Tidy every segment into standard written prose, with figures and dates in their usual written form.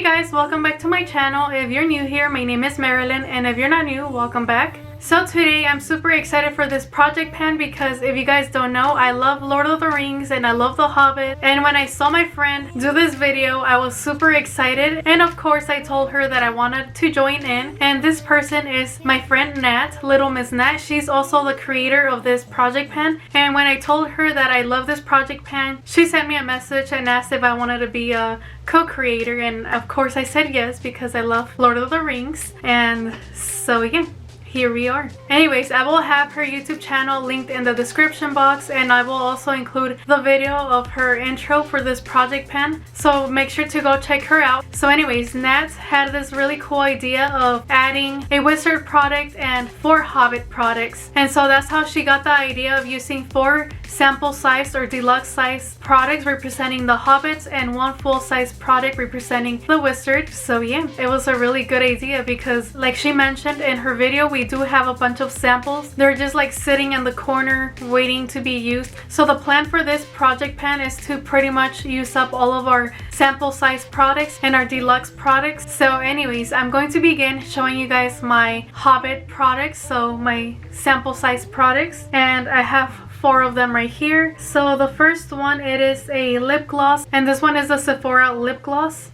Hey guys, welcome back to my channel. If you're new here, my name is Marilyn, and if you're not new, welcome back. So today I'm super excited for this project pan because if you guys don't know, I love Lord of the Rings and I love the Hobbit, and when I saw my friend do this video, I was super excited, and of course I told her that I wanted to join in. And this person is my friend Nat, Little Miss Nat. She's also the creator of this project pan, and when I told her that I love this project pan, she sent me a message and asked if I wanted to be a co-creator, and of course I said yes because I love Lord of the Rings. And so yeah, here we are. Anyways, I will have her YouTube channel linked in the description box, and I will also include the video of her intro for this project pan, so make sure to go check her out. So anyways, Nat had this really cool idea of adding a wizard product and 4 Hobbit products, and so that's how she got the idea of using 4 sample size or deluxe size products representing the Hobbits and 1 full size product representing the wizard. So yeah, it was a really good idea because like she mentioned in her video, we do have a bunch of samples. They're just like sitting in the corner waiting to be used. So the plan for this project pan is to pretty much use up all of our sample size products and our deluxe products. So anyways, I'm going to begin showing you guys my Hobbit products, so my sample size products, and I have 4 of them right here. So the first one, it is a lip gloss, and this one is a Sephora lip gloss,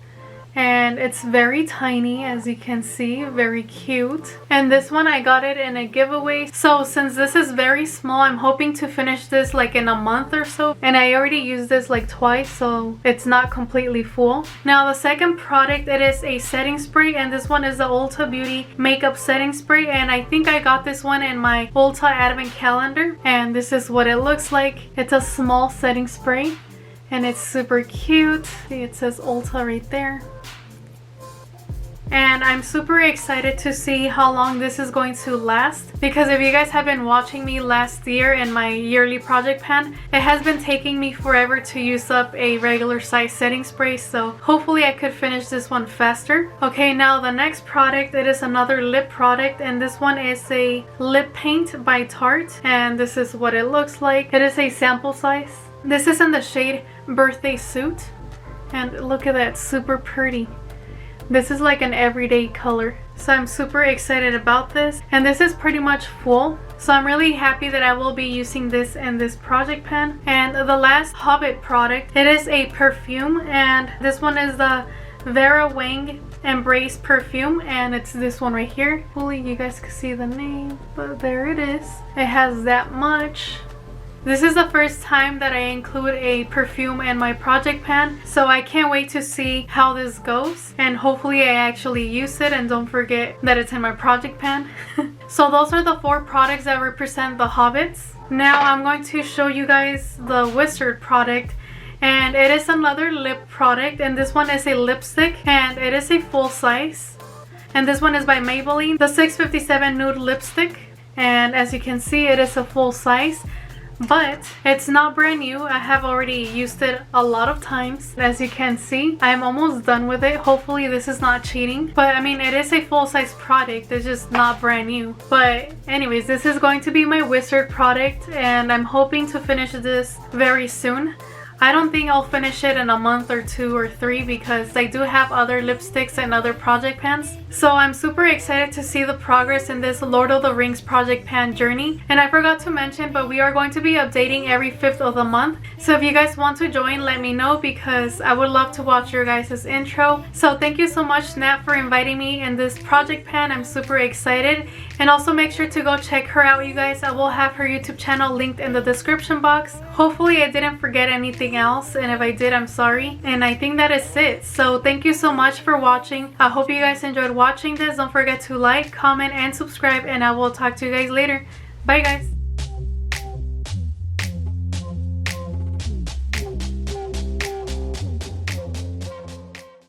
and it's very tiny, as you can see, very cute. And this one I got it in a giveaway, so since this is very small, I'm hoping to finish this like in a month or so, and I already used this like twice, so it's not completely full. Now the second product, it is a setting spray, and this one is the Ulta Beauty makeup setting spray, and I think I got this one in my Ulta advent calendar, and this is what it looks like. It's a small setting spray and it's super cute. See, it says Ulta right there. And I'm super excited to see how long this is going to last, because if you guys have been watching me last year in my yearly project pan, it has been taking me forever to use up a regular size setting spray, so hopefully I could finish this one faster. Okay, now the next product, it is another lip product, and this one is a lip paint by Tarte, and this is what it looks like. It is a sample size. This is in the shade Birthday Suit, and look at that, super pretty. This is like an everyday color, so I'm super excited about this, and this is pretty much full, so I'm really happy that I will be using this in this project pan. And the last Hobbit product, it is a perfume, and this one is the Vera Wang Embrace perfume, and it's this one right here. Hopefully you guys can see the name, but there it is. It has that much. This is the first time that I include a perfume in my project pan, so I can't wait to see how this goes, and hopefully I actually use it and don't forget that it's in my project pan. So those are the 4 products that represent the Hobbits. Now I'm going to show you guys the wizard product, and it is another lip product, and this one is a lipstick, and it is a full size, and this one is by Maybelline, the 657 nude lipstick, and as you can see, it is a full size. But it's not brand new. I have already used it a lot of times. As you can see, I'm almost done with it. Hopefully this is not cheating. But I mean, it is a full-size product. It's just not brand new. But anyways, this is going to be my wizard product, and I'm hoping to finish this very soon. I don't think I'll finish it in a month or 2 or 3 because I do have other lipsticks and other project pans. So I'm super excited to see the progress in this Lord of the Rings project pan journey. And I forgot to mention, but we are going to be updating every 5th of the month. So if you guys want to join, let me know because I would love to watch your guys' intro. So thank you so much, Nat, for inviting me in this project pan. I'm super excited. And also make sure to go check her out, you guys. I will have her YouTube channel linked in the description box. Hopefully I didn't forget anything else, and if I did, I'm sorry. And I think that is it. So thank you so much for watching. I hope you guys enjoyed watching this. Don't forget to like, comment, and subscribe, and I will talk to you guys later. Bye guys.